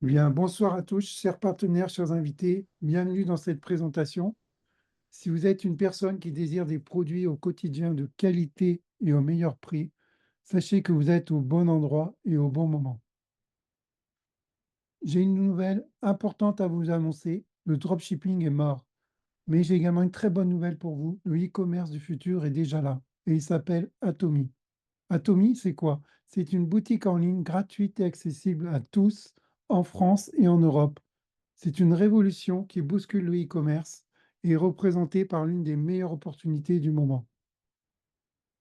Eh bien, bonsoir à tous, chers partenaires, chers invités. Bienvenue dans cette présentation. Si vous êtes une personne qui désire des produits au quotidien de qualité et au meilleur prix, sachez que vous êtes au bon endroit et au bon moment. J'ai une nouvelle importante à vous annoncer. Le dropshipping est mort. Mais j'ai également une très bonne nouvelle pour vous. Le e-commerce du futur est déjà là et il s'appelle Atomy. Atomy, c'est quoi? C'est une boutique en ligne gratuite et accessible à tous en France et en Europe. C'est une révolution qui bouscule le e-commerce et est représentée par l'une des meilleures opportunités du moment.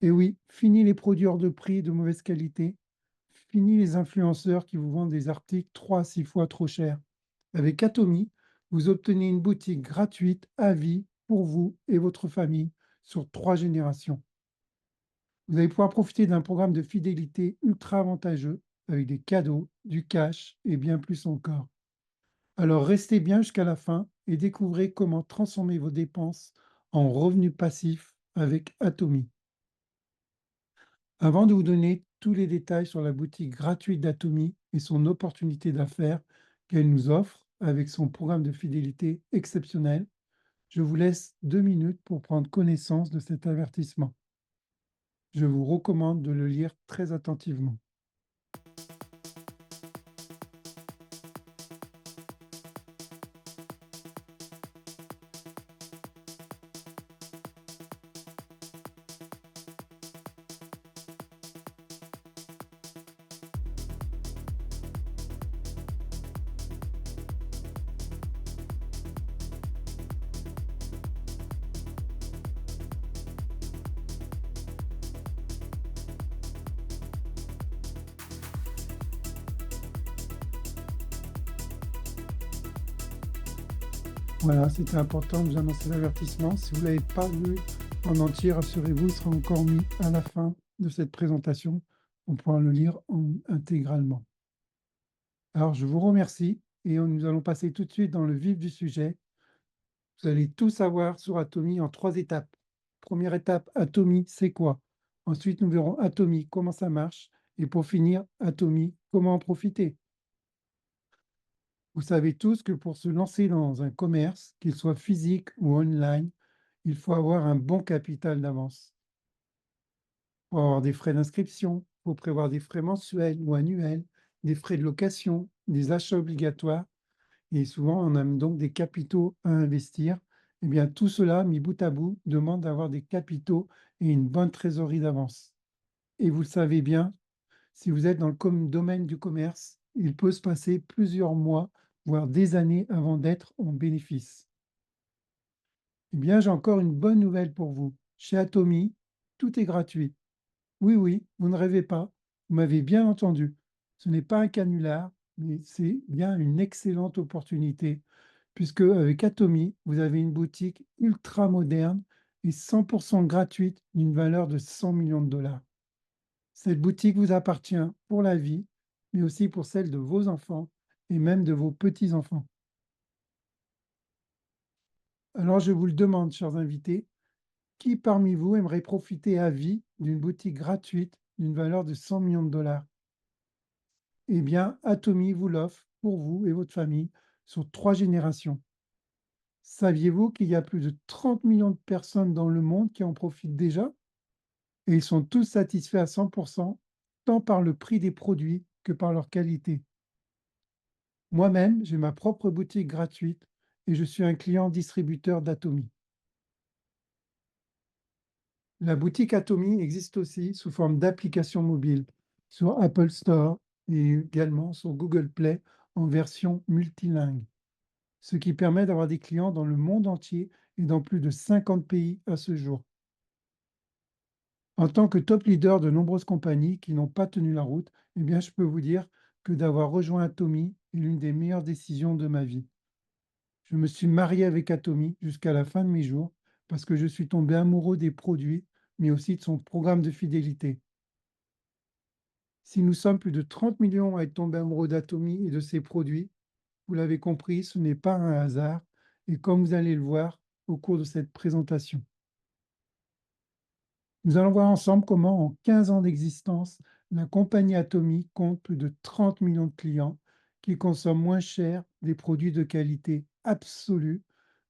Et oui, fini les produits hors de prix de mauvaise qualité, fini les influenceurs qui vous vendent des articles 3 à 6 fois trop chers. Avec Atomy, vous obtenez une boutique gratuite à vie pour vous et votre famille sur 3 générations. Vous allez pouvoir profiter d'un programme de fidélité ultra avantageux avec des cadeaux, du cash et bien plus encore. Alors restez bien jusqu'à la fin et découvrez comment transformer vos dépenses en revenus passifs avec Atomy. Avant de vous donner tous les détails sur la boutique gratuite d'Atomy et son opportunité d'affaires qu'elle nous offre avec son programme de fidélité exceptionnel, je vous laisse 2 minutes pour prendre connaissance de cet avertissement. Je vous recommande de le lire très attentivement. Voilà, c'était important de vous annoncer l'avertissement. Si vous ne l'avez pas lu en entier, rassurez-vous, il sera encore mis à la fin de cette présentation. On pourra le lire intégralement. Alors, je vous remercie et nous allons passer tout de suite dans le vif du sujet. Vous allez tout savoir sur Atomy en 3 étapes. Première étape, Atomy, c'est quoi? Ensuite, nous verrons Atomy, comment ça marche. Et pour finir, Atomy, comment en profiter? Vous savez tous que pour se lancer dans un commerce, qu'il soit physique ou online, il faut avoir un bon capital d'avance. Il faut avoir des frais d'inscription, il faut prévoir des frais mensuels ou annuels, des frais de location, des achats obligatoires, et souvent on a donc des capitaux à investir. Eh bien, tout cela, mis bout à bout, demande d'avoir des capitaux et une bonne trésorerie d'avance. Et vous le savez bien, si vous êtes dans le domaine du commerce, il peut se passer plusieurs mois, voire des années avant d'être en bénéfice. Eh bien, j'ai encore une bonne nouvelle pour vous. Chez Atomy, tout est gratuit. Oui, oui, vous ne rêvez pas. Vous m'avez bien entendu. Ce n'est pas un canular, mais c'est bien une excellente opportunité, puisque avec Atomy, vous avez une boutique ultra moderne et 100% gratuite d'une valeur de 100 millions de dollars. Cette boutique vous appartient pour la vie, mais aussi pour celle de vos enfants et même de vos petits-enfants. Alors je vous le demande, chers invités, qui parmi vous aimerait profiter à vie d'une boutique gratuite d'une valeur de 100 millions de dollars? Eh bien, Atomy vous l'offre pour vous et votre famille sur 3 générations. Saviez-vous qu'il y a plus de 30 millions de personnes dans le monde qui en profitent déjà? Et ils sont tous satisfaits à 100%, tant par le prix des produits que par leur qualité. Moi-même, j'ai ma propre boutique gratuite et je suis un client distributeur d'Atomy. La boutique Atomy existe aussi sous forme d'application mobile sur Apple Store et également sur Google Play en version multilingue, ce qui permet d'avoir des clients dans le monde entier et dans plus de 50 pays à ce jour. En tant que top leader de nombreuses compagnies qui n'ont pas tenu la route, eh bien, je peux vous dire que d'avoir rejoint Atomy est l'une des meilleures décisions de ma vie. Je me suis marié avec Atomy jusqu'à la fin de mes jours parce que je suis tombé amoureux des produits, mais aussi de son programme de fidélité. Si nous sommes plus de 30 millions à être tombés amoureux d'Atomy et de ses produits, vous l'avez compris, ce n'est pas un hasard, et comme vous allez le voir au cours de cette présentation. Nous allons voir ensemble comment, en 15 ans d'existence, la compagnie Atomy compte plus de 30 millions de clients qui consomment moins cher des produits de qualité absolue,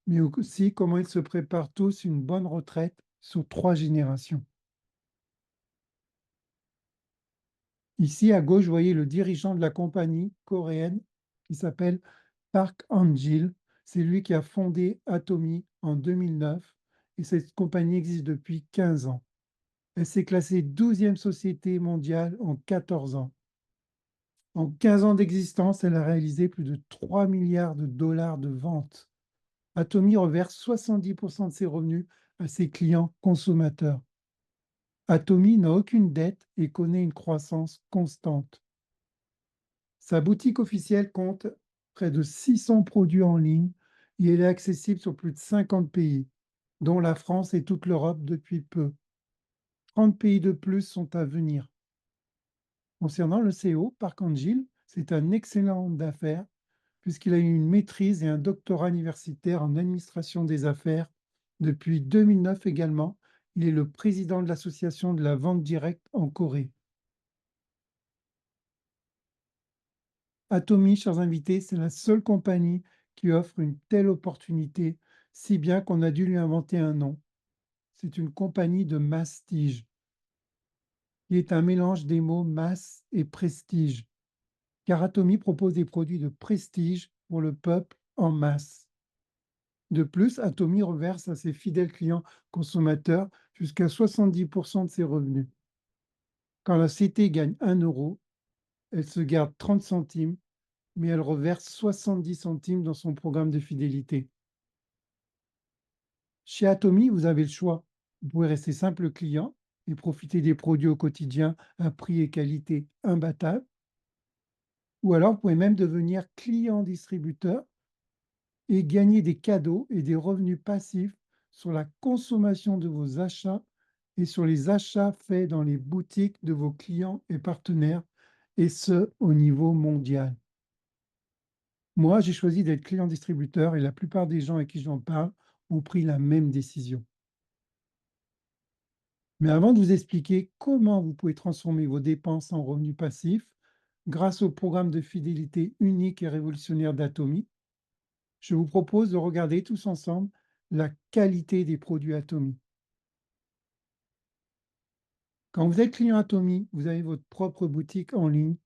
mais aussi comment ils se préparent tous une bonne retraite sur 3 générations. Ici, à gauche, vous voyez le dirigeant de la compagnie coréenne qui s'appelle Park Han-gil. C'est lui qui a fondé Atomy en 2009 et cette compagnie existe depuis 15 ans. Elle s'est classée 12e société mondiale en 14 ans. En 15 ans d'existence, elle a réalisé plus de 3 milliards de dollars de ventes. Atomy reverse 70% de ses revenus à ses clients consommateurs. Atomy n'a aucune dette et connaît une croissance constante. Sa boutique officielle compte près de 600 produits en ligne et elle est accessible sur plus de 50 pays, dont la France et toute l'Europe depuis peu. 30 pays de plus sont à venir. Concernant le CEO, Park Han-gil, c'est un excellent homme d'affaires puisqu'il a eu une maîtrise et un doctorat universitaire en administration des affaires. Depuis 2009 également, il est le président de l'association de la vente directe en Corée. Atomy, chers invités, c'est la seule compagnie qui offre une telle opportunité, si bien qu'on a dû lui inventer un nom. C'est une compagnie de mastige, qui est un mélange des mots masse et prestige, car Atomy propose des produits de prestige pour le peuple en masse. De plus, Atomy reverse à ses fidèles clients consommateurs jusqu'à 70% de ses revenus. Quand la CT gagne 1 euro, elle se garde 30 centimes, mais elle reverse 70 centimes dans son programme de fidélité. Chez Atomy, vous avez le choix. Vous pouvez rester simple client et profiter des produits au quotidien à prix et qualité imbattables. Ou alors, vous pouvez même devenir client distributeur et gagner des cadeaux et des revenus passifs sur la consommation de vos achats et sur les achats faits dans les boutiques de vos clients et partenaires, et ce, au niveau mondial. Moi, j'ai choisi d'être client distributeur et la plupart des gens à qui j'en parle ont pris la même décision. Mais avant de vous expliquer comment vous pouvez transformer vos dépenses en revenus passifs grâce au programme de fidélité unique et révolutionnaire d'Atomy, je vous propose de regarder tous ensemble la qualité des produits Atomy. Quand vous êtes client Atomy, vous avez votre propre boutique en ligne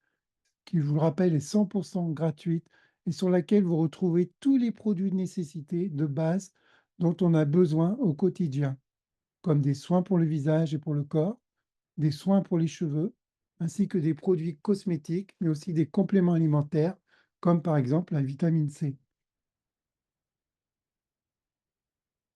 qui, je vous le rappelle, est 100% gratuite et sur laquelle vous retrouvez tous les produits de nécessité de base dont on a besoin au quotidien, comme des soins pour le visage et pour le corps, des soins pour les cheveux, ainsi que des produits cosmétiques, mais aussi des compléments alimentaires, comme par exemple la vitamine C.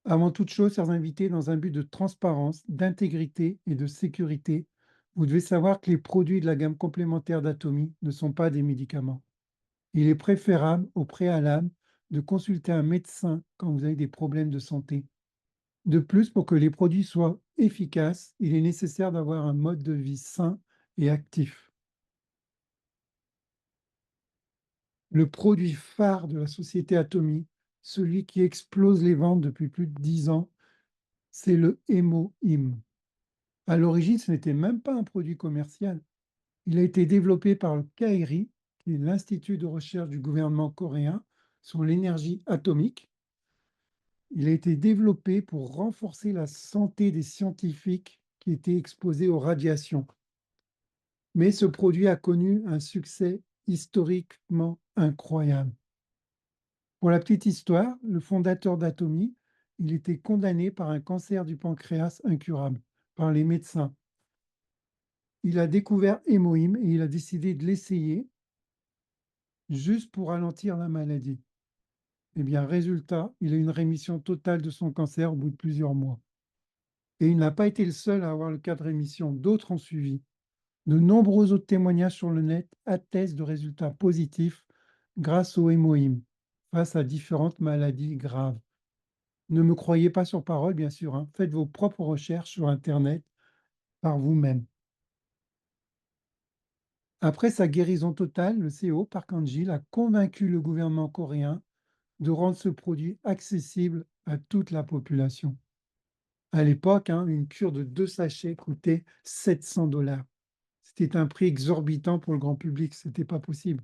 Avant toute chose, chers invités, dans un but de transparence, d'intégrité et de sécurité, vous devez savoir que les produits de la gamme complémentaire d'Atomy ne sont pas des médicaments. Il est préférable, au préalable, de consulter un médecin quand vous avez des problèmes de santé. De plus, pour que les produits soient efficaces, il est nécessaire d'avoir un mode de vie sain et actif. Le produit phare de la société Atomy, celui qui explose les ventes depuis plus de 10 ans, c'est le Hémo-Him. À l'origine, ce n'était même pas un produit commercial. Il a été développé par le KAIRI, qui est l'Institut de recherche du gouvernement coréen sur l'énergie atomique. Il a été développé pour renforcer la santé des scientifiques qui étaient exposés aux radiations. Mais ce produit a connu un succès historiquement incroyable. Pour la petite histoire, le fondateur d'Atomy, il était condamné par un cancer du pancréas incurable par les médecins. Il a découvert Hémoïm et il a décidé de l'essayer juste pour ralentir la maladie. Eh bien, résultat, il a eu une rémission totale de son cancer au bout de plusieurs mois. Et il n'a pas été le seul à avoir le cas de rémission, d'autres ont suivi. De nombreux autres témoignages sur le net attestent de résultats positifs grâce au hémoïm face à différentes maladies graves. Ne me croyez pas sur parole, bien sûr, hein. Faites vos propres recherches sur Internet par vous-même. Après sa guérison totale, le CEO Park Han-gil a convaincu le gouvernement coréen de rendre ce produit accessible à toute la population. À l'époque, une cure de 2 sachets coûtait 700 $. C'était un prix exorbitant pour le grand public, ce n'était pas possible.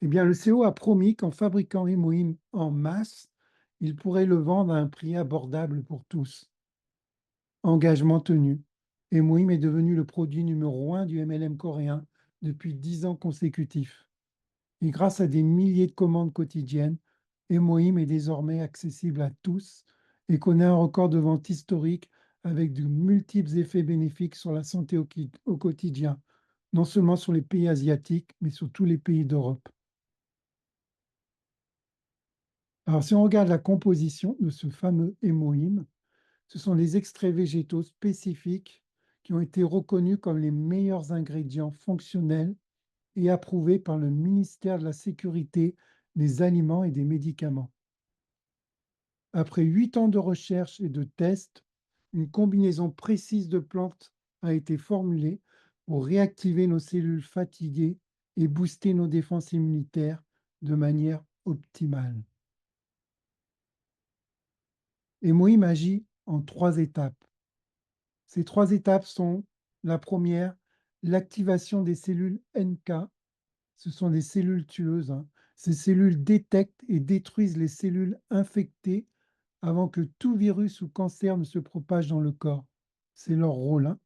Eh bien, le CO a promis qu'en fabriquant Hémoïm en masse, il pourrait le vendre à un prix abordable pour tous. Engagement tenu. Hémoïm est devenu le produit numéro 1 du MLM coréen depuis 10 ans consécutifs. Et grâce à des milliers de commandes quotidiennes, Hémoïm est désormais accessible à tous et connaît un record de vente historique avec de multiples effets bénéfiques sur la santé au quotidien, non seulement sur les pays asiatiques, mais sur tous les pays d'Europe. Alors, si on regarde la composition de ce fameux hémoïme, ce sont des extraits végétaux spécifiques qui ont été reconnus comme les meilleurs ingrédients fonctionnels et approuvés par le ministère de la Sécurité des Aliments et des Médicaments. Après 8 ans de recherche et de tests, une combinaison précise de plantes a été formulée pour réactiver nos cellules fatiguées et booster nos défenses immunitaires de manière optimale. Hémoïm agit en 3 étapes. Ces 3 étapes sont: la première, l'activation des cellules NK. Ce sont des cellules tueuses, hein. Ces cellules détectent et détruisent les cellules infectées avant que tout virus ou cancer ne se propage dans le corps. C'est leur rôle, hein.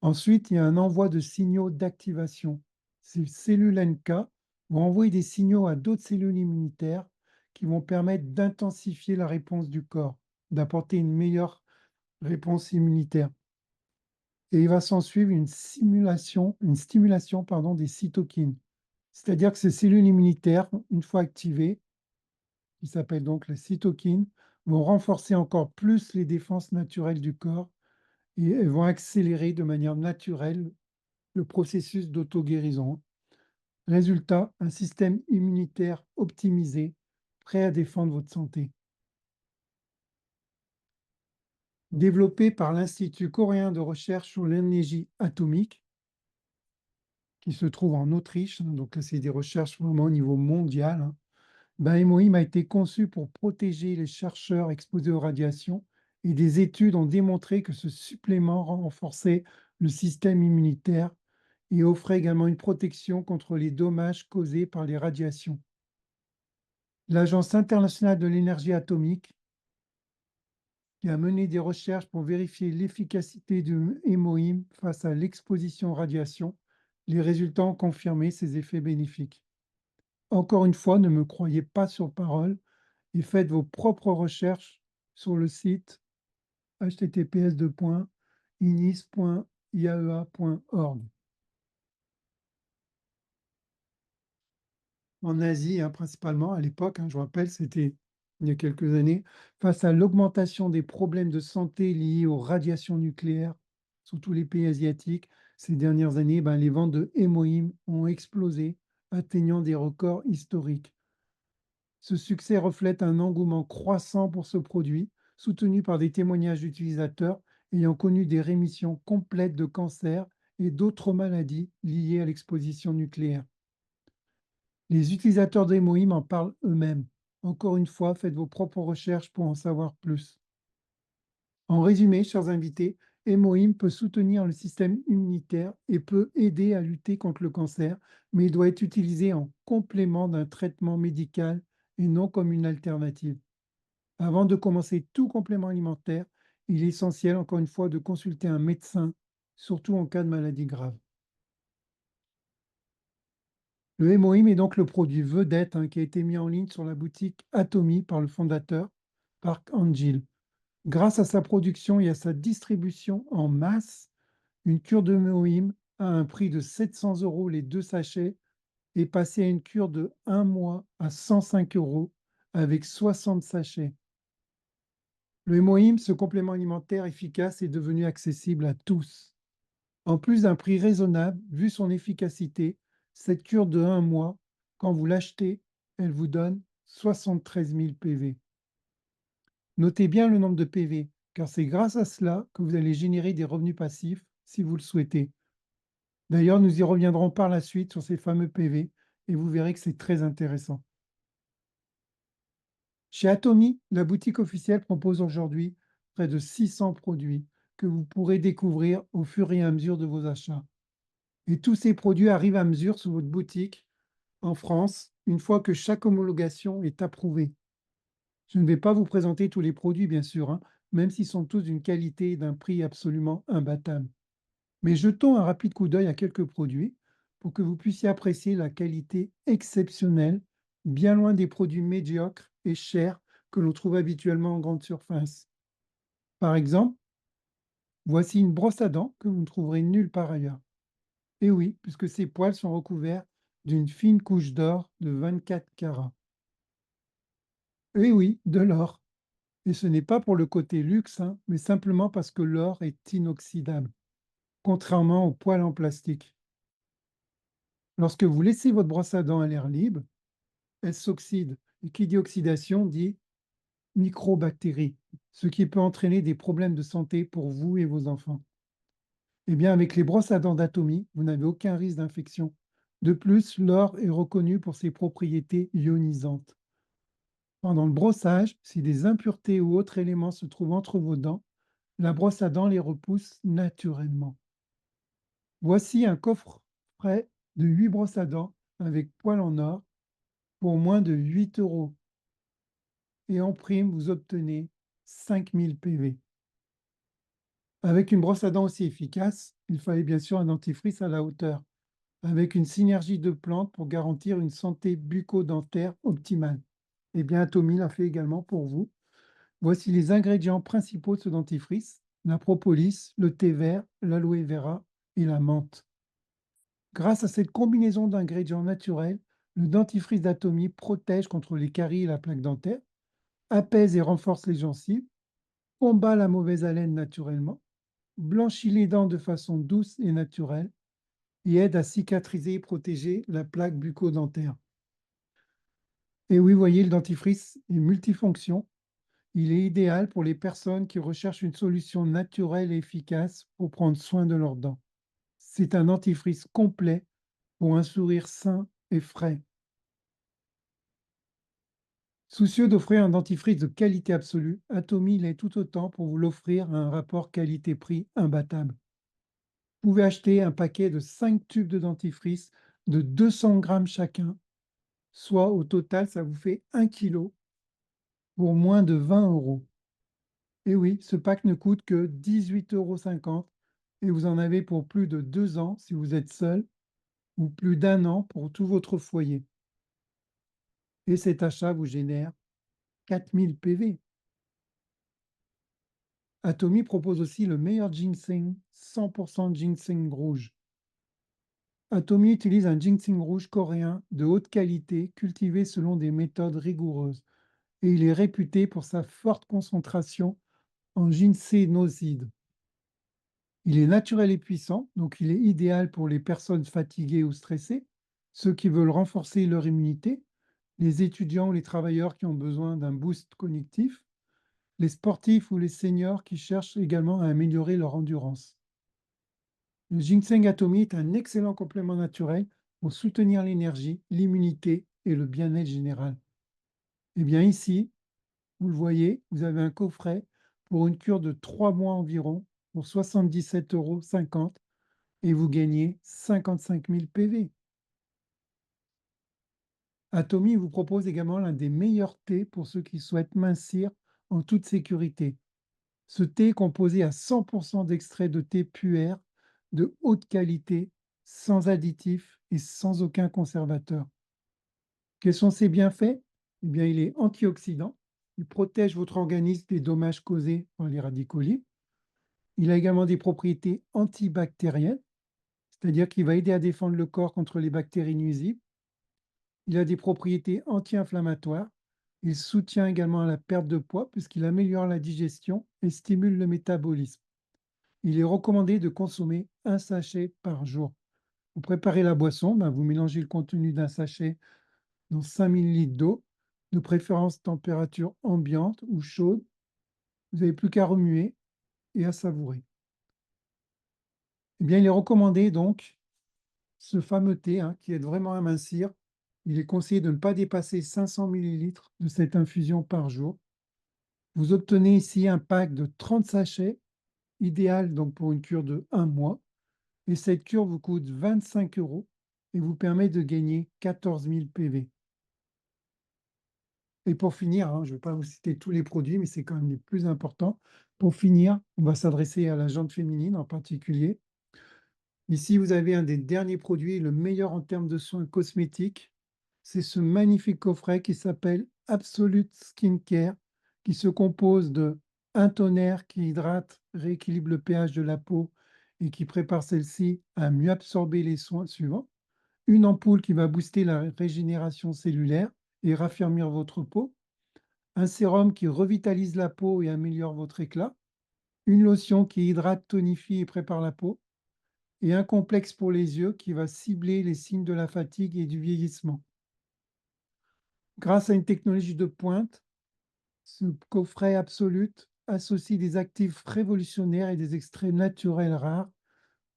Ensuite, il y a un envoi de signaux d'activation. Ces cellules NK vont envoyer des signaux à d'autres cellules immunitaires qui vont permettre d'intensifier la réponse du corps, d'apporter une meilleure réponse immunitaire. Et il va s'en suivre une stimulation des cytokines. C'est-à-dire que ces cellules immunitaires, une fois activées, qui s'appellent donc les cytokines, vont renforcer encore plus les défenses naturelles du corps et elles vont accélérer de manière naturelle le processus d'auto-guérison. Résultat, un système immunitaire optimisé, prêt à défendre votre santé. Développé par l'Institut coréen de recherche sur l'énergie atomique, qui se trouve en Autriche, donc là, c'est des recherches vraiment au niveau mondial, hein. Hémoïm a été conçu pour protéger les chercheurs exposés aux radiations et des études ont démontré que ce supplément renforçait le système immunitaire et offrait également une protection contre les dommages causés par les radiations. L'Agence internationale de l'énergie atomique, qui a mené des recherches pour vérifier l'efficacité du hémoïm face à l'exposition aux radiations, les résultats ont confirmé ses effets bénéfiques. Encore une fois, ne me croyez pas sur parole et faites vos propres recherches sur le site https://inis.iaea.org. En Asie, hein, principalement à l'époque, hein, je vous rappelle, c'était il y a quelques années, face à l'augmentation des problèmes de santé liés aux radiations nucléaires sur tous les pays asiatiques, ces dernières années, les ventes de hémoïm ont explosé, atteignant des records historiques. Ce succès reflète un engouement croissant pour ce produit, soutenu par des témoignages d'utilisateurs ayant connu des rémissions complètes de cancer et d'autres maladies liées à l'exposition nucléaire. Les utilisateurs d'Hémoïm en parlent eux-mêmes. Encore une fois, faites vos propres recherches pour en savoir plus. En résumé, chers invités, Hémoïm peut soutenir le système immunitaire et peut aider à lutter contre le cancer, mais il doit être utilisé en complément d'un traitement médical et non comme une alternative. Avant de commencer tout complément alimentaire, il est essentiel, encore une fois, de consulter un médecin, surtout en cas de maladie grave. Le hémoïm est donc le produit vedette, hein, qui a été mis en ligne sur la boutique Atomy par le fondateur, Park Angil. Grâce à sa production et à sa distribution en masse, une cure de hémoïm à un prix de 700 € les 2 sachets est passée à une cure de 1 mois à 105 € avec 60 sachets. Le hémoïm, ce complément alimentaire efficace, est devenu accessible à tous. En plus d'un prix raisonnable, vu son efficacité, cette cure de 1 mois, quand vous l'achetez, elle vous donne 73 000 PV. Notez bien le nombre de PV, car c'est grâce à cela que vous allez générer des revenus passifs si vous le souhaitez. D'ailleurs, nous y reviendrons par la suite sur ces fameux PV et vous verrez que c'est très intéressant. Chez Atomy, la boutique officielle propose aujourd'hui près de 600 produits que vous pourrez découvrir au fur et à mesure de vos achats. Et tous ces produits arrivent à mesure sur votre boutique En France, une fois que chaque homologation est approuvée, je ne vais pas vous présenter tous les produits, bien sûr, hein, même s'ils sont tous d'une qualité et d'un prix absolument imbattable. Mais jetons un rapide coup d'œil à quelques produits pour que vous puissiez apprécier la qualité exceptionnelle, bien loin des produits médiocres et chers que l'on trouve habituellement en grande surface. Par exemple, voici une brosse à dents que vous ne trouverez nulle part ailleurs. Et oui, puisque ses poils sont recouverts d'une fine couche d'or de 24 carats. Et oui, de l'or. Et ce n'est pas pour le côté luxe, hein, mais simplement parce que l'or est inoxydable, contrairement aux poils en plastique. Lorsque vous laissez votre brosse à dents à l'air libre, elle s'oxyde. Et qui dit oxydation dit microbactéries, ce qui peut entraîner des problèmes de santé pour vous et vos enfants. Eh bien, avec les brosses à dents d'Atomy, vous n'avez aucun risque d'infection. De plus, l'or est reconnu pour ses propriétés ionisantes. Pendant le brossage, si des impuretés ou autres éléments se trouvent entre vos dents, la brosse à dents les repousse naturellement. Voici un coffre frais de 8 brosses à dents avec poils en or pour moins de 8 euros. Et en prime, vous obtenez 5000 PV. Avec une brosse à dents aussi efficace, il fallait bien sûr un dentifrice à la hauteur, avec une synergie de plantes pour garantir une santé bucco-dentaire optimale. Eh bien, Atomy l'a fait également pour vous. Voici les ingrédients principaux de ce dentifrice: la propolis, le thé vert, l'aloe vera et la menthe. Grâce à cette combinaison d'ingrédients naturels, le dentifrice d'Atomy protège contre les caries et la plaque dentaire, apaise et renforce les gencives, combat la mauvaise haleine naturellement, blanchit les dents de façon douce et naturelle et aide à cicatriser et protéger la plaque bucco-dentaire. Et oui, vous voyez, le dentifrice est multifonction. Il est idéal pour les personnes qui recherchent une solution naturelle et efficace pour prendre soin de leurs dents. C'est un dentifrice complet pour un sourire sain et frais. Soucieux d'offrir un dentifrice de qualité absolue, Atomy l'est tout autant pour vous l'offrir à un rapport qualité-prix imbattable. Vous pouvez acheter un paquet de 5 tubes de dentifrice de 200 grammes chacun, soit au total, ça vous fait 1 kilo pour moins de 20 euros. Et oui, ce pack ne coûte que 18,50 € et vous en avez pour plus de 2 ans si vous êtes seul ou plus d'1 an pour tout votre foyer. Et cet achat vous génère 4000 PV. Atomy propose aussi le meilleur ginseng, 100% ginseng rouge. Atomy utilise un ginseng rouge coréen de haute qualité, cultivé selon des méthodes rigoureuses, et il est réputé pour sa forte concentration en ginsénoside. Il est naturel et puissant, donc il est idéal pour les personnes fatiguées ou stressées, ceux qui veulent renforcer leur immunité, les étudiants ou les travailleurs qui ont besoin d'un boost cognitif, les sportifs ou les seniors qui cherchent également à améliorer leur endurance. Le ginseng Atomy est un excellent complément naturel pour soutenir l'énergie, l'immunité et le bien-être général. Et bien ici, vous le voyez, vous avez un coffret pour une cure de 3 mois environ pour 77,50 € et vous gagnez 55 000 PV. Atomy vous propose également l'un des meilleurs thés pour ceux qui souhaitent mincir en toute sécurité. Ce thé est composé à 100% d'extrait de thé puer de haute qualité, sans additifs et sans aucun conservateur. Quels sont ses bienfaits? Eh bien, il est antioxydant, il protège votre organisme des dommages causés par les radicaux libres. Il a également des propriétés antibactériennes, c'est-à-dire qu'il va aider à défendre le corps contre les bactéries nuisibles. Il a des propriétés anti-inflammatoires. Il soutient également la perte de poids puisqu'il améliore la digestion et stimule le métabolisme. Il est recommandé de consommer un sachet par jour. Pour préparer la boisson, vous mélangez le contenu d'un sachet dans 5 ml d'eau, de préférence température ambiante ou chaude. Vous n'avez plus qu'à remuer et à savourer. Eh bien, il est recommandé donc, ce fameux thé qui aide vraiment à mincir. Il est conseillé de ne pas dépasser 500 ml de cette infusion par jour. Vous obtenez ici un pack de 30 sachets, idéal donc pour une cure de 1 mois. Et cette cure vous coûte 25 € et vous permet de gagner 14 000 PV. Et pour finir, hein, je ne vais pas vous citer tous les produits, mais c'est quand même les plus importants. Pour finir, on va s'adresser à la jante féminine en particulier. Ici, vous avez un des derniers produits, le meilleur en termes de soins cosmétiques. C'est ce magnifique coffret qui s'appelle Absolute Skincare, qui se compose de un toner qui hydrate, rééquilibre le pH de la peau et qui prépare celle-ci à mieux absorber les soins suivants. Une ampoule qui va booster la régénération cellulaire et raffermir votre peau. Un sérum qui revitalise la peau et améliore votre éclat. Une lotion qui hydrate, tonifie et prépare la peau et un complexe pour les yeux qui va cibler les signes de la fatigue et du vieillissement. Grâce à une technologie de pointe, ce coffret Absolute associe des actifs révolutionnaires et des extraits naturels rares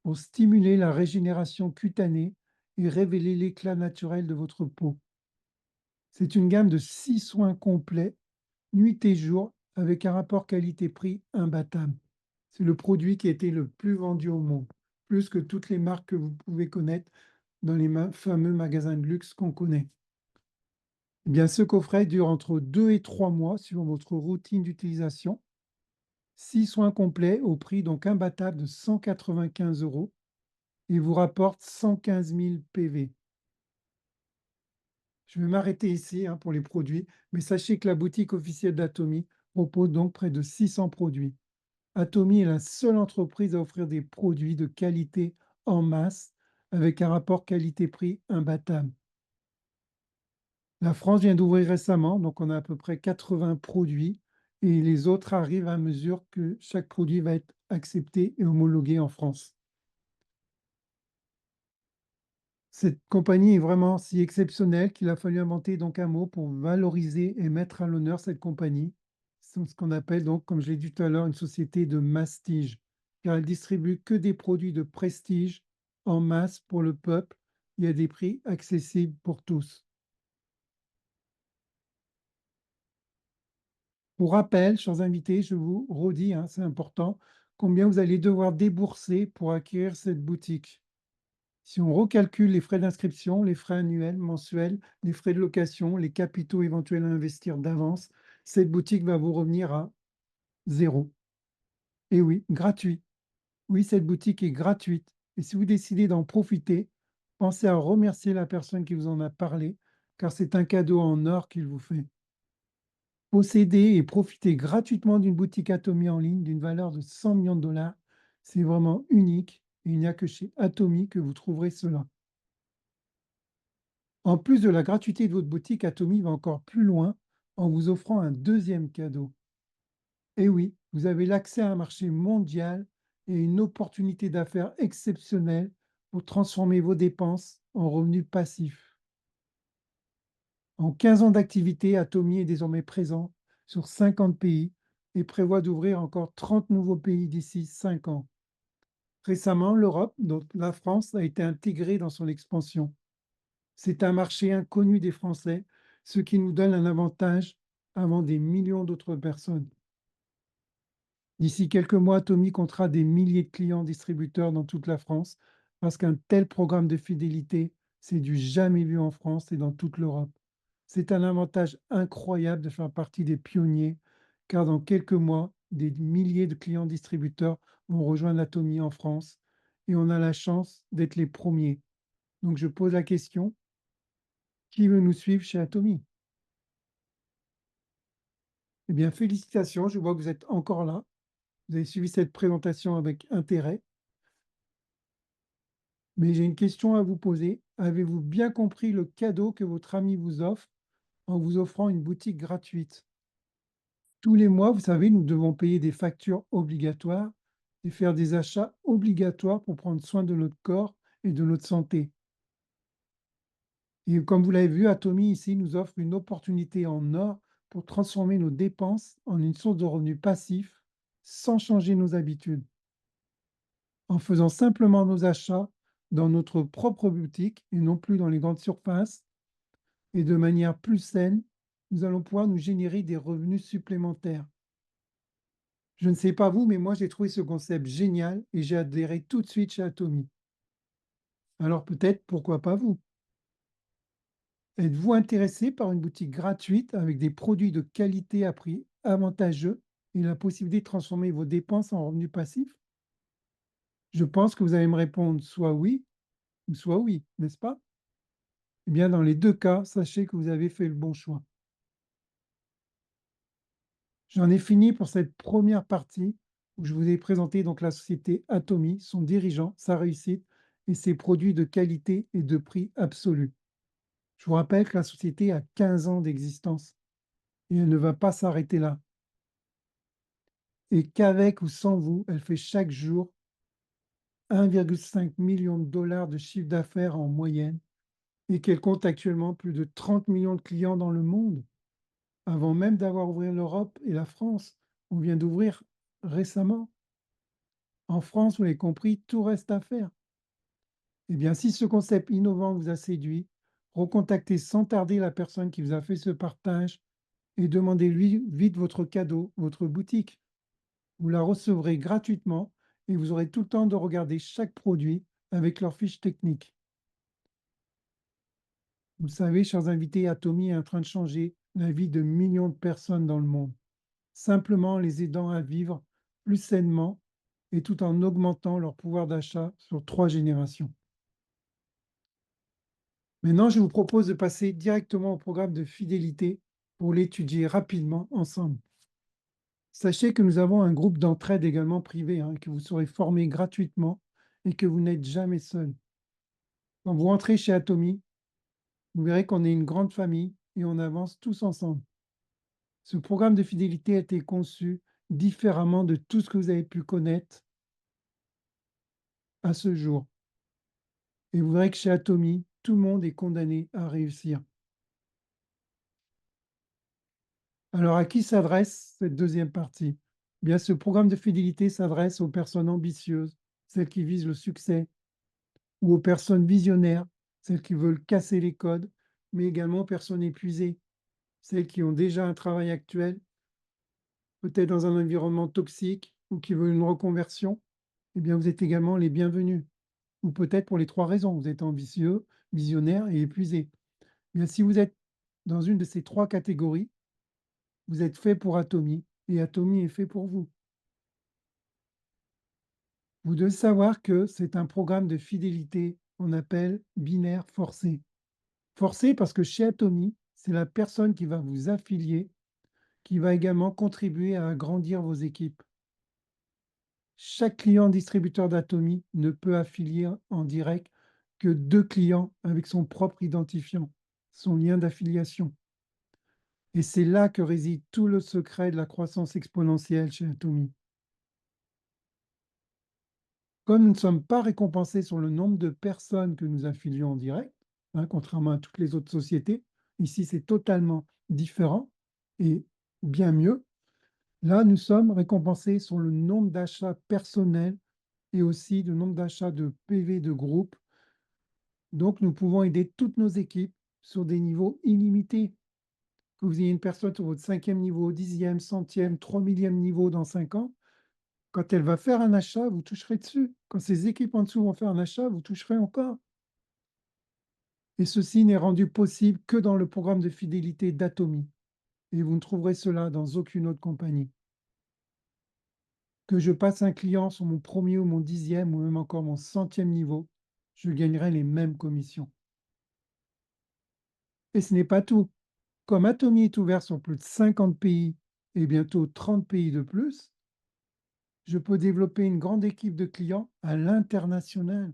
pour stimuler la régénération cutanée et révéler l'éclat naturel de votre peau. C'est une gamme de 6 soins complets, nuit et jour, avec un rapport qualité-prix imbattable. C'est le produit qui a été le plus vendu au monde, plus que toutes les marques que vous pouvez connaître dans les fameux magasins de luxe qu'on connaît. Eh bien, ce coffret dure entre 2 et 3 mois suivant votre routine d'utilisation. 6 soins complets au prix donc imbattable de 195 € et vous rapporte 115 000 PV. Je vais m'arrêter ici hein, pour les produits, mais sachez que la boutique officielle d'Atomy propose donc près de 600 produits. Atomy est la seule entreprise à offrir des produits de qualité en masse avec un rapport qualité-prix imbattable. La France vient d'ouvrir récemment, donc on a à peu près 80 produits et les autres arrivent à mesure que chaque produit va être accepté et homologué en France. Cette compagnie est vraiment si exceptionnelle qu'il a fallu inventer donc un mot pour valoriser et mettre à l'honneur cette compagnie. C'est ce qu'on appelle donc, comme je l'ai dit tout à l'heure, une société de mastige, car elle distribue que des produits de prestige en masse pour le peuple et à des prix accessibles pour tous. Pour rappel, chers invités, je vous redis, hein, c'est important, combien vous allez devoir débourser pour acquérir cette boutique. Si on recalcule les frais d'inscription, les frais annuels, mensuels, les frais de location, les capitaux éventuels à investir d'avance, cette boutique va vous revenir à zéro. Et oui, gratuit. Oui, cette boutique est gratuite. Et si vous décidez d'en profiter, pensez à remercier la personne qui vous en a parlé, car c'est un cadeau en or qu'il vous fait. Posséder et profiter gratuitement d'une boutique Atomy en ligne d'une valeur de 100 millions de dollars, c'est vraiment unique et il n'y a que chez Atomy que vous trouverez cela. En plus de la gratuité de votre boutique, Atomy va encore plus loin en vous offrant un deuxième cadeau. Et oui, vous avez l'accès à un marché mondial et une opportunité d'affaires exceptionnelle pour transformer vos dépenses en revenus passifs. En 15 ans d'activité, Atomy est désormais présent sur 50 pays et prévoit d'ouvrir encore 30 nouveaux pays d'ici 5 ans. Récemment, l'Europe, donc la France, a été intégrée dans son expansion. C'est un marché inconnu des Français, ce qui nous donne un avantage avant des millions d'autres personnes. D'ici quelques mois, Atomy comptera des milliers de clients distributeurs dans toute la France, parce qu'un tel programme de fidélité, c'est du jamais vu en France et dans toute l'Europe. C'est un avantage incroyable de faire partie des pionniers, car dans quelques mois, des milliers de clients distributeurs vont rejoindre Atomy en France, et on a la chance d'être les premiers. Donc je pose la question, qui veut nous suivre chez Atomy? Eh bien, félicitations, je vois que vous êtes encore là. Vous avez suivi cette présentation avec intérêt. Mais j'ai une question à vous poser. Avez-vous bien compris le cadeau que votre ami vous offre en vous offrant une boutique gratuite? Tous les mois, vous savez, nous devons payer des factures obligatoires et faire des achats obligatoires pour prendre soin de notre corps et de notre santé. Et comme vous l'avez vu, Atomy ici nous offre une opportunité en or pour transformer nos dépenses en une source de revenus passifs sans changer nos habitudes. En faisant simplement nos achats dans notre propre boutique et non plus dans les grandes surfaces et de manière plus saine, nous allons pouvoir nous générer des revenus supplémentaires. Je ne sais pas vous, mais moi j'ai trouvé ce concept génial et j'ai adhéré tout de suite chez Atomy. Alors peut-être pourquoi pas vous? Êtes-vous intéressé par une boutique gratuite avec des produits de qualité à prix avantageux et la possibilité de transformer vos dépenses en revenus passifs? Je pense que vous allez me répondre soit oui ou soit oui, n'est-ce pas? Eh bien, dans les 2 cas, sachez que vous avez fait le bon choix. J'en ai fini pour cette première partie où je vous ai présenté donc la société Atomy, son dirigeant, sa réussite et ses produits de qualité et de prix absolu. Je vous rappelle que la société a 15 ans d'existence et elle ne va pas s'arrêter là et qu'avec ou sans vous, elle fait chaque jour 1,5 million de dollars de chiffre d'affaires en moyenne et qu'elle compte actuellement plus de 30 millions de clients dans le monde. Avant même d'avoir ouvert l'Europe et la France, on vient d'ouvrir récemment. En France, vous l'avez compris, tout reste à faire. Eh bien, si ce concept innovant vous a séduit, recontactez sans tarder la personne qui vous a fait ce partage et demandez-lui vite votre cadeau, votre boutique. Vous la recevrez gratuitement et vous aurez tout le temps de regarder chaque produit avec leur fiche technique. Vous savez, chers invités, Atomy est en train de changer la vie de millions de personnes dans le monde, simplement en les aidant à vivre plus sainement et tout en augmentant leur pouvoir d'achat sur 3 générations. Maintenant, je vous propose de passer directement au programme de fidélité pour l'étudier rapidement ensemble. Sachez que nous avons un groupe d'entraide également privé, hein, que vous serez formé gratuitement et que vous n'êtes jamais seul. Quand vous rentrez chez Atomy, vous verrez qu'on est une grande famille et on avance tous ensemble. Ce programme de fidélité a été conçu différemment de tout ce que vous avez pu connaître à ce jour. Et vous verrez que chez Atomy, tout le monde est condamné à réussir. Alors, à qui s'adresse cette deuxième partie? Eh bien, ce programme de fidélité s'adresse aux personnes ambitieuses, celles qui visent le succès, ou aux personnes visionnaires, celles qui veulent casser les codes, mais également aux personnes épuisées, celles qui ont déjà un travail actuel, peut-être dans un environnement toxique, ou qui veulent une reconversion. Eh bien, vous êtes également les bienvenus. Ou peut-être pour les 3 raisons, vous êtes ambitieux, visionnaire et épuisé. Eh bien, si vous êtes dans une de ces 3 catégories, vous êtes fait pour Atomy et Atomy est fait pour vous. Vous devez savoir que c'est un programme de fidélité qu'on appelle binaire forcé. Forcé parce que chez Atomy, c'est la personne qui va vous affilier qui va également contribuer à agrandir vos équipes. Chaque client distributeur d'Atomy ne peut affilier en direct que 2 clients avec son propre identifiant, son lien d'affiliation. Et c'est là que réside tout le secret de la croissance exponentielle chez Atomy. Comme nous ne sommes pas récompensés sur le nombre de personnes que nous affilions en direct, hein, contrairement à toutes les autres sociétés, ici c'est totalement différent et bien mieux. Là, nous sommes récompensés sur le nombre d'achats personnels et aussi le nombre d'achats de PV de groupe. Donc, nous pouvons aider toutes nos équipes sur des niveaux illimités. Que vous ayez une personne sur votre 5e niveau, 10e, 100e, 3 millième niveau dans 5 ans, quand elle va faire un achat, vous toucherez dessus. Quand ses équipes en dessous vont faire un achat, vous toucherez encore. Et ceci n'est rendu possible que dans le programme de fidélité d'Atomy. Et vous ne trouverez cela dans aucune autre compagnie. Que je passe un client sur mon premier ou mon 10e ou même encore mon 100e niveau, je gagnerai les mêmes commissions. Et ce n'est pas tout. Comme Atomy est ouvert sur plus de 50 pays et bientôt 30 pays de plus, je peux développer une grande équipe de clients à l'international.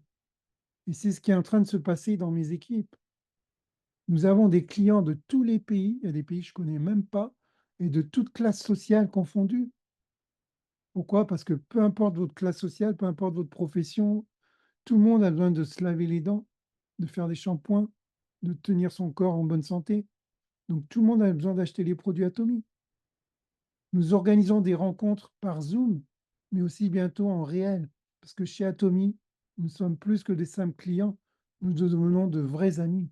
Et c'est ce qui est en train de se passer dans mes équipes. Nous avons des clients de tous les pays, il y a des pays que je ne connais même pas, et de toutes classes sociales confondues. Pourquoi? Parce que peu importe votre classe sociale, peu importe votre profession, tout le monde a besoin de se laver les dents, de faire des shampoings, de tenir son corps en bonne santé. Donc tout le monde a besoin d'acheter les produits Atomy. Nous organisons des rencontres par Zoom, mais aussi bientôt en réel, parce que chez Atomy, nous sommes plus que des simples clients, nous devenons de vrais amis.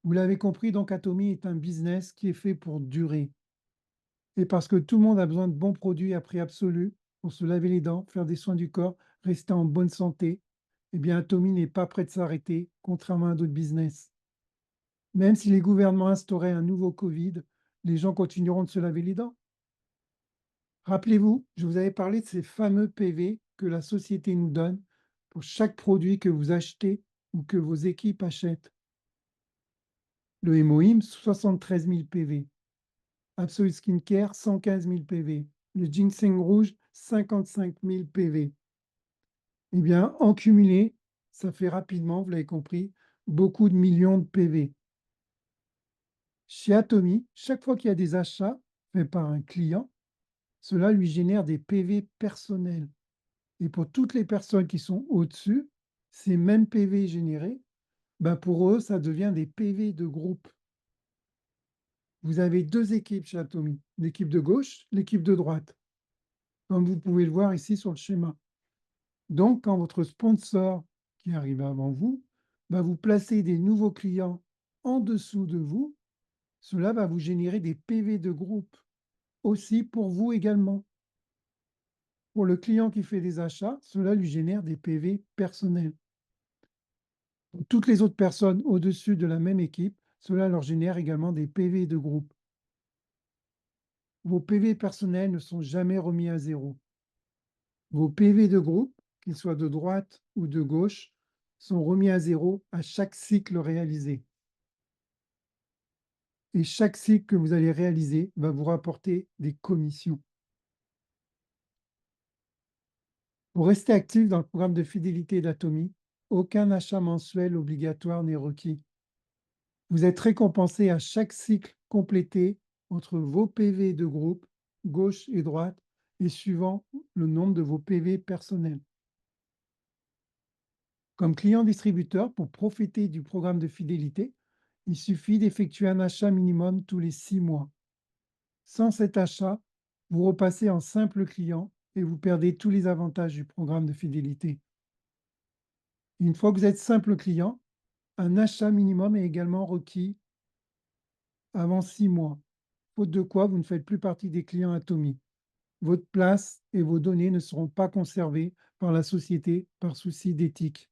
Vous l'avez compris, donc Atomy est un business qui est fait pour durer. Et parce que tout le monde a besoin de bons produits à prix absolu pour se laver les dents, faire des soins du corps, rester en bonne santé Eh bien, Atomy n'est pas prêt de s'arrêter, contrairement à d'autres business. Même si les gouvernements instauraient un nouveau Covid, les gens continueront de se laver les dents. Rappelez-vous, je vous avais parlé de ces fameux PV que la société nous donne pour chaque produit que vous achetez ou que vos équipes achètent. Le Hémoïm, 73 000 PV. Absolute Skincare, 115 000 PV. Le ginseng rouge, 55 000 PV. Eh bien, en cumulé, ça fait rapidement, vous l'avez compris, beaucoup de millions de PV. Chez Atomy, chaque fois qu'il y a des achats faits par un client, cela lui génère des PV personnels. Et pour toutes les personnes qui sont au-dessus, ces mêmes PV générés, ben pour eux, ça devient des PV de groupe. Vous avez deux équipes chez Atomy, l'équipe de gauche, l'équipe de droite, comme vous pouvez le voir ici sur le schéma. Donc, quand votre sponsor qui arrive avant vous va vous placer des nouveaux clients en dessous de vous, cela va vous générer des PV de groupe aussi pour vous également. Pour le client qui fait des achats, cela lui génère des PV personnels. Pour toutes les autres personnes au-dessus de la même équipe, cela leur génère également des PV de groupe. Vos PV personnels ne sont jamais remis à zéro. Vos PV de groupe, qu'ils soient de droite ou de gauche, sont remis à zéro à chaque cycle réalisé. Et chaque cycle que vous allez réaliser va vous rapporter des commissions. Pour rester actif dans le programme de fidélité d'Atomy, aucun achat mensuel obligatoire n'est requis. Vous êtes récompensé à chaque cycle complété entre vos PV de groupe, gauche et droite, et suivant le nombre de vos PV personnels. Comme client distributeur, pour profiter du programme de fidélité, il suffit d'effectuer un achat minimum tous les 6 mois. Sans cet achat, vous repassez en simple client et vous perdez tous les avantages du programme de fidélité. Une fois que vous êtes simple client, un achat minimum est également requis avant 6 mois, faute de quoi vous ne faites plus partie des clients Atomy. Votre place et vos données ne seront pas conservées par la société par souci d'éthique.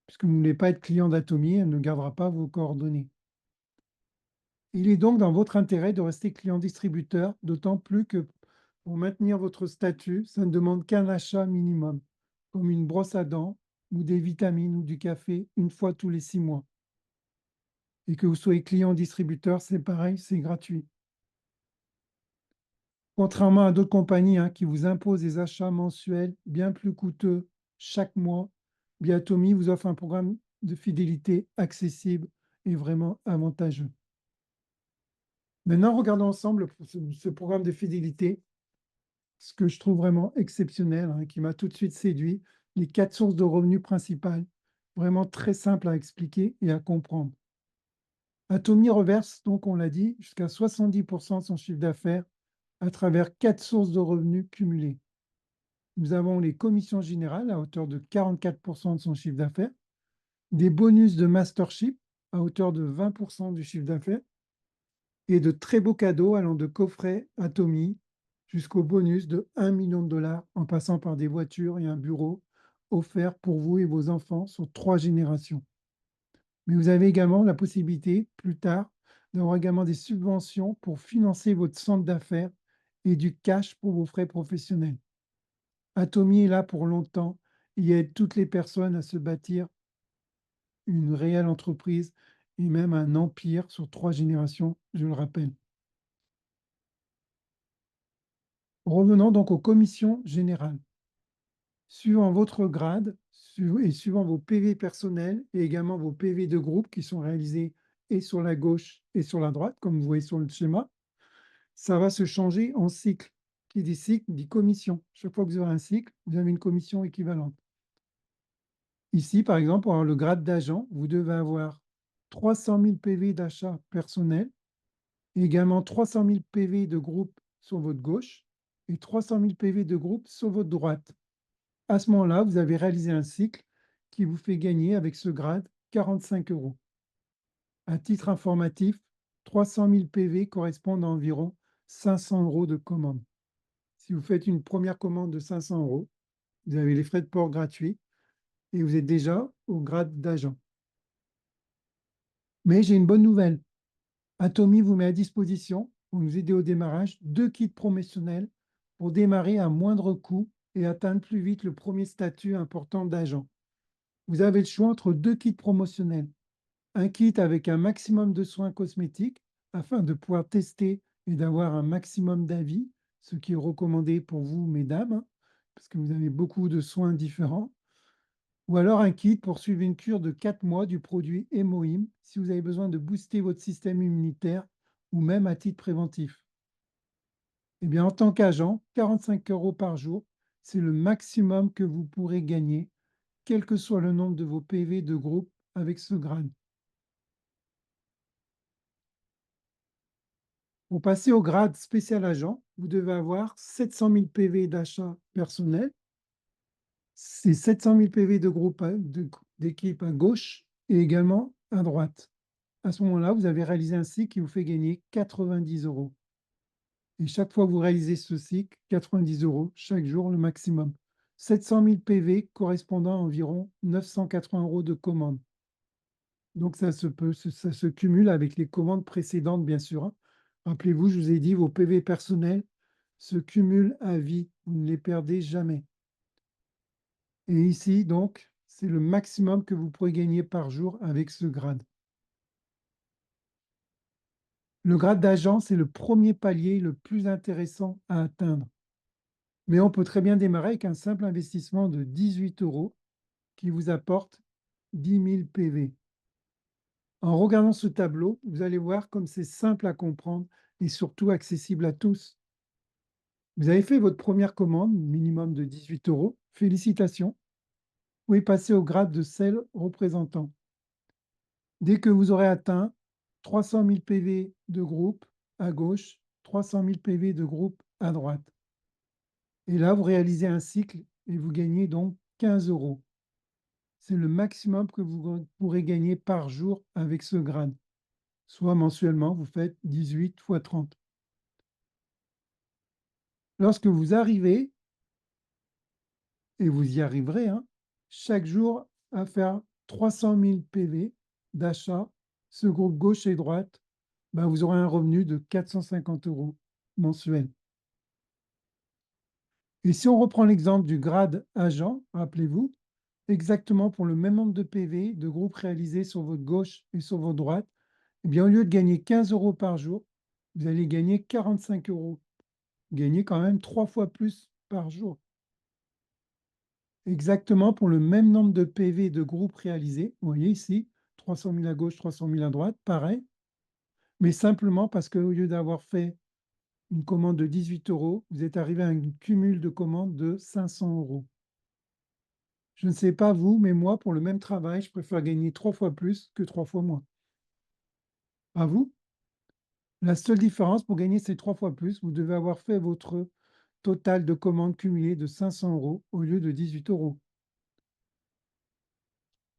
Puisque vous ne voulez pas être client d'Atomy, elle ne gardera pas vos coordonnées. Il est donc dans votre intérêt de rester client distributeur, d'autant plus que pour maintenir votre statut, ça ne demande qu'un achat minimum, comme une brosse à dents ou des vitamines ou du café une fois tous les 6 mois. Et que vous soyez client distributeur, c'est pareil, c'est gratuit. Contrairement à d'autres compagnies qui vous imposent des achats mensuels bien plus coûteux chaque mois, Biatomi vous offre un programme de fidélité accessible et vraiment avantageux. Maintenant, regardons ensemble ce programme de fidélité, ce que je trouve vraiment exceptionnel, qui m'a tout de suite séduit, les 4 sources de revenus principales, vraiment très simple à expliquer et à comprendre. Atomy reverse, donc on l'a dit, jusqu'à 70% de son chiffre d'affaires à travers 4 sources de revenus cumulées. Nous avons les commissions générales à hauteur de 44% de son chiffre d'affaires, des bonus de mastership à hauteur de 20% du chiffre d'affaires et de très beaux cadeaux allant de coffrets Atomy jusqu'au bonus de 1 million de dollars en passant par des voitures et un bureau offerts pour vous et vos enfants sur 3 générations. Mais vous avez également la possibilité, plus tard, d'avoir également des subventions pour financer votre centre d'affaires et du cash pour vos frais professionnels. Atomy est là pour longtemps et aide toutes les personnes à se bâtir une réelle entreprise et même un empire sur 3 générations, je le rappelle. Revenons donc aux commissions générales. Suivant votre grade et suivant vos PV personnels et également vos PV de groupe qui sont réalisés et sur la gauche et sur la droite, comme vous voyez sur le schéma, ça va se changer en cycle. Qui dit cycle dit commission. Chaque fois que vous aurez un cycle, vous avez une commission équivalente. Ici, par exemple, pour avoir le grade d'agent, vous devez avoir 300 000 PV d'achat personnel et également 300 000 PV de groupe sur votre gauche et 300 000 PV de groupe sur votre droite. À ce moment-là, vous avez réalisé un cycle qui vous fait gagner avec ce grade 45 €. À titre informatif, 300 000 PV correspondent à environ 500 € de commande. Si vous faites une première commande de 500 €, vous avez les frais de port gratuits. et vous êtes déjà au grade d'agent. Mais j'ai une bonne nouvelle. Atomy vous met à disposition, pour nous aider au démarrage, 2 kits promotionnels pour démarrer à moindre coût et atteindre plus vite le premier statut important d'agent. Vous avez le choix entre 2 kits promotionnels. Un kit avec un maximum de soins cosmétiques afin de pouvoir tester et d'avoir un maximum d'avis, ce qui est recommandé pour vous, mesdames, hein, parce que vous avez beaucoup de soins différents. Ou alors un kit pour suivre une cure de 4 mois du produit Hémoïm si vous avez besoin de booster votre système immunitaire ou même à titre préventif. Eh bien, en tant qu'agent, 45 € par jour, c'est le maximum que vous pourrez gagner, quel que soit le nombre de vos PV de groupe avec ce grade. Pour passer au grade spécial agent, vous devez avoir 700 000 PV d'achat personnel, c'est 700 000 PV de groupe d'équipe à gauche et également à droite. À ce moment-là, vous avez réalisé un cycle qui vous fait gagner 90 €. Et chaque fois que vous réalisez ce cycle, 90 € chaque jour, le maximum. 700 000 PV correspondant à environ 980 € de commandes. Donc, ça se cumule avec les commandes précédentes, bien sûr, hein. Rappelez-vous, je vous ai dit, vos PV personnels se cumulent à vie. Vous ne les perdez jamais. Et ici, donc, c'est le maximum que vous pourrez gagner par jour avec ce grade. Le grade d'agent, c'est le premier palier le plus intéressant à atteindre. Mais on peut très bien démarrer avec un simple investissement de 18 € qui vous apporte 10 000 PV. En regardant ce tableau, vous allez voir comme c'est simple à comprendre et surtout accessible à tous. Vous avez fait votre première commande, minimum de 18 €. Félicitations. Vous pouvez passer au grade de sel représentant. Dès que vous aurez atteint 300 000 PV de groupe à gauche, 300 000 PV de groupe à droite. Et là, vous réalisez un cycle et vous gagnez donc 15 €. C'est le maximum que vous pourrez gagner par jour avec ce grade. Soit mensuellement, vous faites 18 fois 30. Lorsque vous arrivez, et vous y arriverez, hein, chaque jour à faire 300 000 PV d'achat, ce groupe gauche et droite, ben vous aurez un revenu de 450 € mensuel. Et si on reprend l'exemple du grade agent, rappelez-vous, exactement pour le même nombre de PV de groupe réalisés sur votre gauche et sur votre droite, eh bien, au lieu de gagner 15 € par jour, vous allez gagner 45 €. Gagner quand même 3 fois plus par jour. Exactement pour le même nombre de PV de groupe réalisés. Vous voyez ici, 300 000 à gauche, 300 000 à droite, pareil. Mais simplement parce qu'au lieu d'avoir fait une commande de 18 €, vous êtes arrivé à un cumul de commandes de 500 €. Je ne sais pas vous, mais moi, pour le même travail, je préfère gagner 3 fois plus que 3 fois moins. À vous? La seule différence pour gagner ces 3 fois plus, vous devez avoir fait votre total de commandes cumulées de 500 € au lieu de 18 €.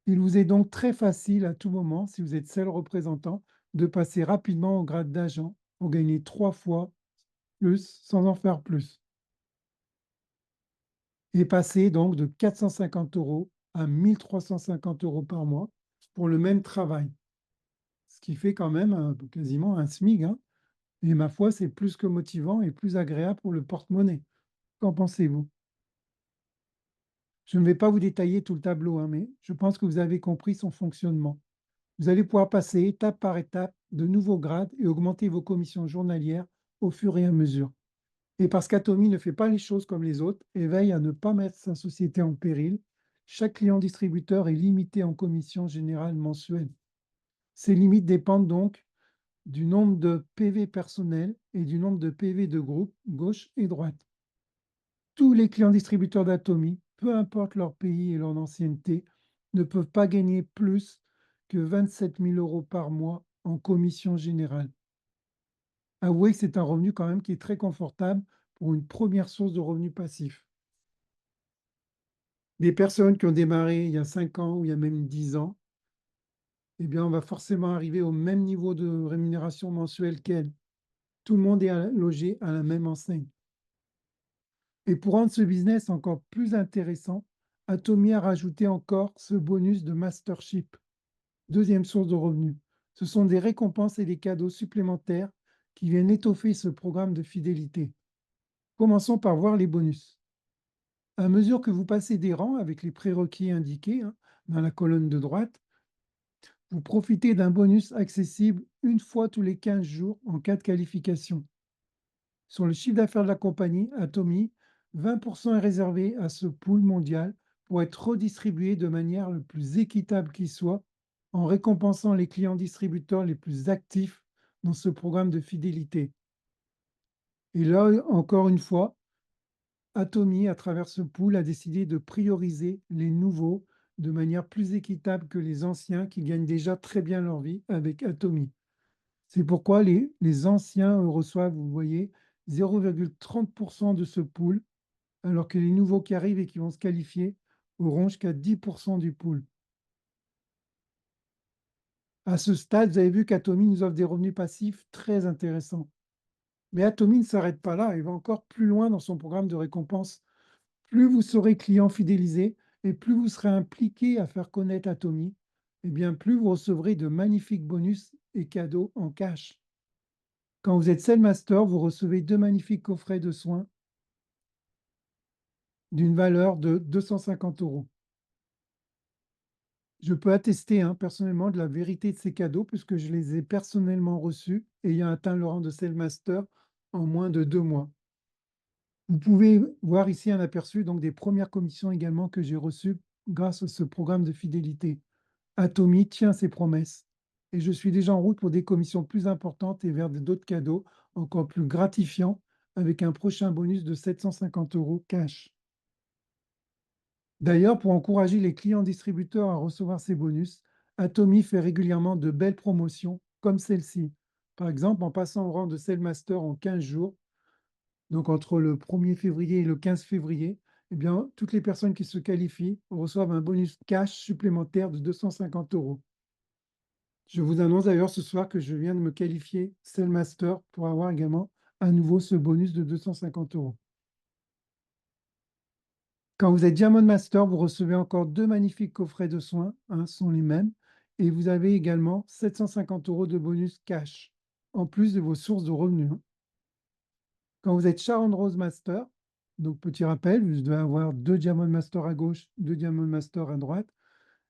Il vous est donc très facile à tout moment, si vous êtes seul représentant, de passer rapidement au grade d'agent pour gagner 3 fois plus sans en faire plus. Et passer donc de 450 € à 1 350 € par mois pour le même travail. Ce qui fait quand même quasiment un SMIC, hein. Et ma foi, c'est plus que motivant et plus agréable pour le porte-monnaie. Qu'en pensez-vous? Je ne vais pas vous détailler tout le tableau, hein, mais je pense que vous avez compris son fonctionnement. Vous allez pouvoir passer étape par étape de nouveaux grades et augmenter vos commissions journalières au fur et à mesure. Et parce qu'Atomy ne fait pas les choses comme les autres et veille à ne pas mettre sa société en péril, chaque client distributeur est limité en commission générale mensuelle. Ces limites dépendent donc du nombre de PV personnels et du nombre de PV de groupe gauche et droite. Tous les clients distributeurs d'Atomy, peu importe leur pays et leur ancienneté, ne peuvent pas gagner plus que 27 000 € par mois en commission générale. Avouez que c'est un revenu quand même qui est très confortable pour une première source de revenus passifs. Des personnes qui ont démarré il y a 5 ans ou il y a même 10 ans, eh bien, on va forcément arriver au même niveau de rémunération mensuelle qu'elles. Tout le monde est logé à la même enseigne. Et pour rendre ce business encore plus intéressant, Atomy a rajouté encore ce bonus de Mastership, deuxième source de revenus. Ce sont des récompenses et des cadeaux supplémentaires qui viennent étoffer ce programme de fidélité. Commençons par voir les bonus. À mesure que vous passez des rangs avec les prérequis indiqués dans la colonne de droite, vous profitez d'un bonus accessible une fois tous les 15 jours en cas de qualification. Sur le chiffre d'affaires de la compagnie, Atomy, 20% est réservé à ce pool mondial pour être redistribué de manière le plus équitable qui soit, en récompensant les clients distributeurs les plus actifs dans ce programme de fidélité. Et là, encore une fois, Atomy, à travers ce pool, a décidé de prioriser les nouveaux de manière plus équitable que les anciens qui gagnent déjà très bien leur vie avec Atomy. C'est pourquoi les anciens reçoivent, vous voyez, 0,30% de ce pool, alors que les nouveaux qui arrivent et qui vont se qualifier auront jusqu'à 10% du pool. À ce stade, vous avez vu qu'Atomy nous offre des revenus passifs très intéressants. Mais Atomy ne s'arrête pas là, il va encore plus loin dans son programme de récompense. Plus vous serez client fidélisé et plus vous serez impliqué à faire connaître Atomy, et bien plus vous recevrez de magnifiques bonus et cadeaux en cash. Quand vous êtes Cell Master, vous recevez 2 magnifiques coffrets de soins d'une valeur de 250 €. Je peux attester personnellement de la vérité de ces cadeaux puisque je les ai personnellement reçus ayant atteint le rang de Cell Master en moins de 2 mois. Vous pouvez voir ici un aperçu donc des premières commissions également que j'ai reçues grâce à ce programme de fidélité. Atomy tient ses promesses et je suis déjà en route pour des commissions plus importantes et vers d'autres cadeaux encore plus gratifiants avec un prochain bonus de 750 € cash. D'ailleurs, pour encourager les clients distributeurs à recevoir ces bonus, Atomy fait régulièrement de belles promotions comme celle-ci. Par exemple, en passant au rang de Cell Master en 15 jours, donc entre le 1er février et le 15 février, eh bien, toutes les personnes qui se qualifient reçoivent un bonus cash supplémentaire de 250 €. Je vous annonce d'ailleurs ce soir que je viens de me qualifier Cell Master pour avoir également à nouveau ce bonus de 250 €. Quand vous êtes Diamond Master, vous recevez encore 2 magnifiques coffrets de soins, ce sont les mêmes, et vous avez également 750 € de bonus cash, en plus de vos sources de revenus. Quand vous êtes Sharon Rose Master, donc petit rappel, vous devez avoir 2 Diamond Master à gauche, 2 Diamond Master à droite,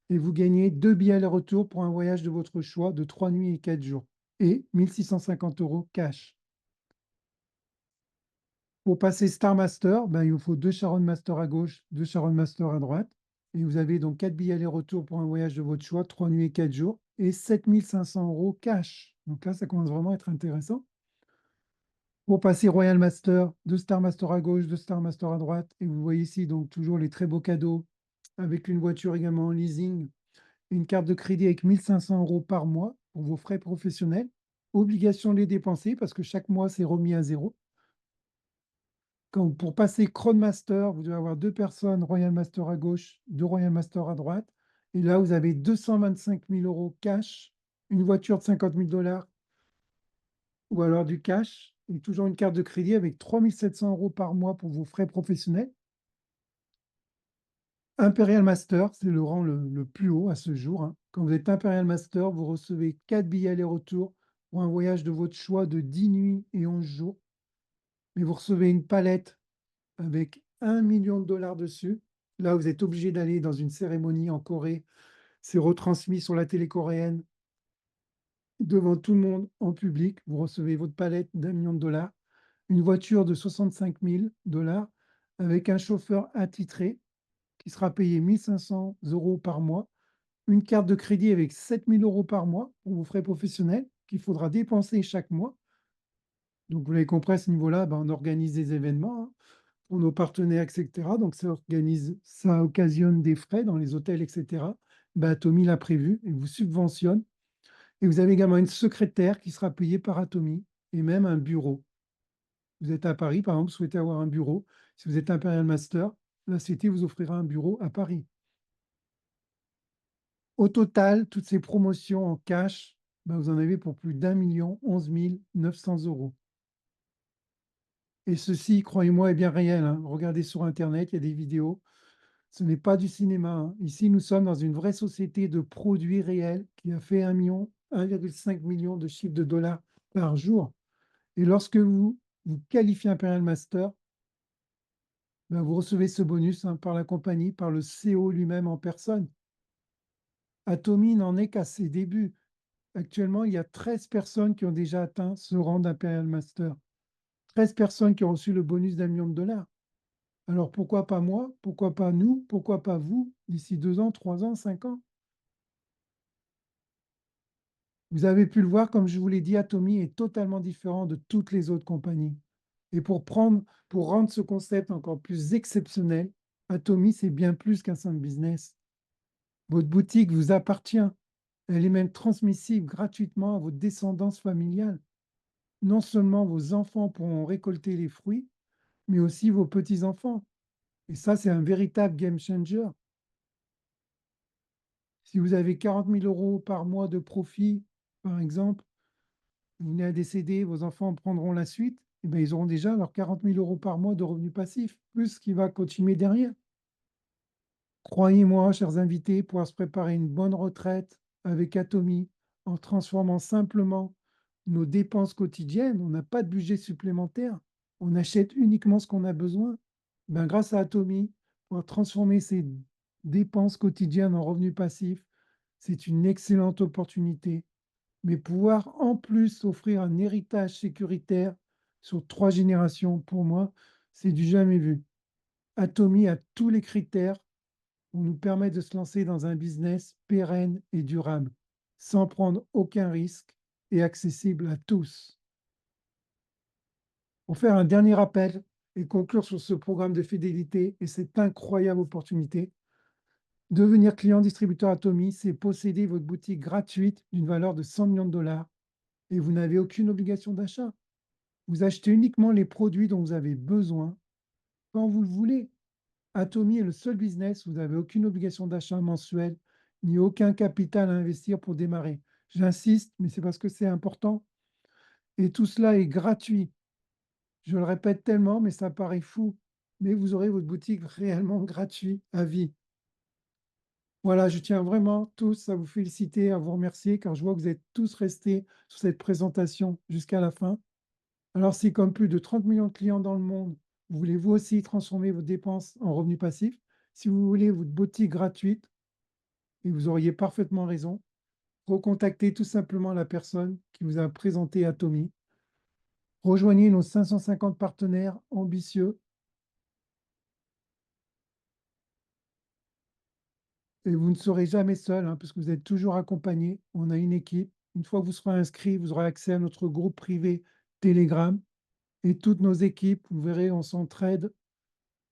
et vous gagnez 2 billets aller-retour pour un voyage de votre choix de 3 nuits et 4 jours, et 1 650 € cash. Pour passer Star Master, il vous faut 2 Sharon Master à gauche, 2 Sharon Master à droite. Et vous avez donc 4 billets aller-retour pour un voyage de votre choix, 3 nuits et 4 jours, et 7 500 € cash. Donc là, ça commence vraiment à être intéressant. Pour passer Royal Master, 2 Star Master à gauche, 2 Star Master à droite. Et vous voyez ici donc toujours les très beaux cadeaux, avec une voiture également en leasing, une carte de crédit avec 1 500 € par mois pour vos frais professionnels. Obligation de les dépenser parce que chaque mois, c'est remis à zéro. Pour passer Crown Master, vous devez avoir 2 personnes, Royal Master à gauche, 2 Royal Master à droite. Et là, vous avez 225 000 € cash, une voiture de 50 000 $ ou alors du cash, et toujours une carte de crédit avec 3 700 € par mois pour vos frais professionnels. Imperial Master, c'est le rang le plus haut à ce jour. Quand vous êtes Imperial Master, vous recevez 4 billets aller-retour pour un voyage de votre choix de 10 nuits et 11 jours. Mais vous recevez une palette avec 1 million de $ dessus. Là, vous êtes obligé d'aller dans une cérémonie en Corée. C'est retransmis sur la télé coréenne devant tout le monde en public. Vous recevez votre palette d'1 million de $, une voiture de 65 000 $ avec un chauffeur attitré qui sera payé 1 500 € par mois, une carte de crédit avec 7 000 € par mois pour vos frais professionnels qu'il faudra dépenser chaque mois. Donc, vous l'avez compris, à ce niveau-là, on organise des événements pour nos partenaires, etc. Donc, ça occasionne des frais dans les hôtels, etc. Atomy l'a prévu et vous subventionne. Et vous avez également une secrétaire qui sera payée par Atomy et même un bureau. Vous êtes à Paris, par exemple, vous souhaitez avoir un bureau. Si vous êtes Imperial Master, la société vous offrira un bureau à Paris. Au total, toutes ces promotions en cash, vous en avez pour plus d'1 11 900 €. Et ceci, croyez-moi, est bien réel. Regardez sur Internet, il y a des vidéos. Ce n'est pas du cinéma, hein. Ici, nous sommes dans une vraie société de produits réels qui a fait 1,5 million de chiffre de dollars par jour. Et lorsque vous qualifiez Imperial Master, ben, vous recevez ce bonus, hein, par la compagnie, par le CEO lui-même en personne. Atomy n'en est qu'à ses débuts. Actuellement, il y a 13 personnes qui ont déjà atteint ce rang d'Imperial Master. 13 personnes qui ont reçu le bonus d'1 million de dollars. Alors pourquoi pas moi? Pourquoi pas nous? Pourquoi pas vous d'ici 2 ans, 3 ans, 5 ans? Vous avez pu le voir, comme je vous l'ai dit, Atomy est totalement différent de toutes les autres compagnies. Et pour rendre ce concept encore plus exceptionnel, Atomy, c'est bien plus qu'un simple business. Votre boutique vous appartient. Elle est même transmissible gratuitement à votre descendance familiale. Non seulement vos enfants pourront récolter les fruits, mais aussi vos petits-enfants. Et ça, c'est un véritable game changer. Si vous avez 40 000 euros par mois de profit, par exemple, vous venez à décéder, vos enfants prendront la suite, et bien, ils auront déjà leurs 40 000 euros par mois de revenus passifs, plus ce qui va continuer derrière. Croyez-moi, chers invités, pouvoir se préparer une bonne retraite avec Atomy en transformant simplement nos dépenses quotidiennes. On n'a pas de budget supplémentaire. On achète uniquement ce qu'on a besoin. Ben, grâce à Atomy, pouvoir transformer ces dépenses quotidiennes en revenus passifs, c'est une excellente opportunité. Mais pouvoir en plus offrir un héritage sécuritaire sur 3 générations, pour moi, c'est du jamais vu. Atomy a tous les critères pour nous permettre de se lancer dans un business pérenne et durable, sans prendre aucun risque et accessible à tous. Pour faire un dernier rappel et conclure sur ce programme de fidélité et cette incroyable opportunité, devenir client distributeur Atomy, c'est posséder votre boutique gratuite d'une valeur de 100 millions de dollars et vous n'avez aucune obligation d'achat. Vous achetez uniquement les produits dont vous avez besoin quand vous le voulez. Atomy est le seul business où vous n'avez aucune obligation d'achat mensuel ni aucun capital à investir pour démarrer. J'insiste, mais c'est parce que c'est important. Et tout cela est gratuit. Je le répète tellement, mais ça paraît fou. Mais vous aurez votre boutique réellement gratuite à vie. Voilà, je tiens vraiment tous à vous féliciter, à vous remercier, car je vois que vous êtes tous restés sur cette présentation jusqu'à la fin. Alors, si comme plus de 30 millions de clients dans le monde, vous voulez vous aussi transformer vos dépenses en revenus passifs, si vous voulez votre boutique gratuite, et vous auriez parfaitement raison, recontactez tout simplement la personne qui vous a présenté Atomy. Rejoignez nos 550 partenaires ambitieux et vous ne serez jamais seul, hein, puisque vous êtes toujours accompagné. On a une équipe. Une fois que vous serez inscrit, vous aurez accès à notre groupe privé Telegram et toutes nos équipes. Vous verrez, on s'entraide,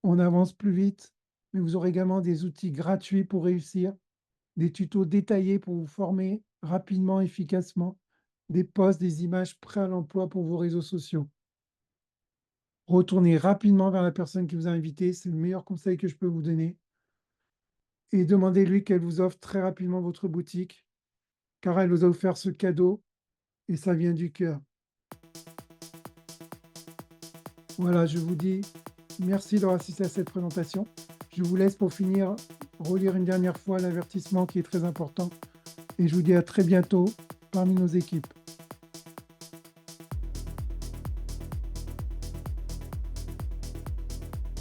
on avance plus vite, mais vous aurez également des outils gratuits pour réussir, des tutos détaillés pour vous former rapidement, efficacement, des posts, des images prêts à l'emploi pour vos réseaux sociaux. Retournez rapidement vers la personne qui vous a invité, c'est le meilleur conseil que je peux vous donner. Et demandez-lui qu'elle vous offre très rapidement votre boutique, car elle vous a offert ce cadeau et ça vient du cœur. Voilà, je vous dis merci d'avoir assisté à cette présentation. Je vous laisse pour finir relire une dernière fois l'avertissement qui est très important. Et je vous dis à très bientôt parmi nos équipes.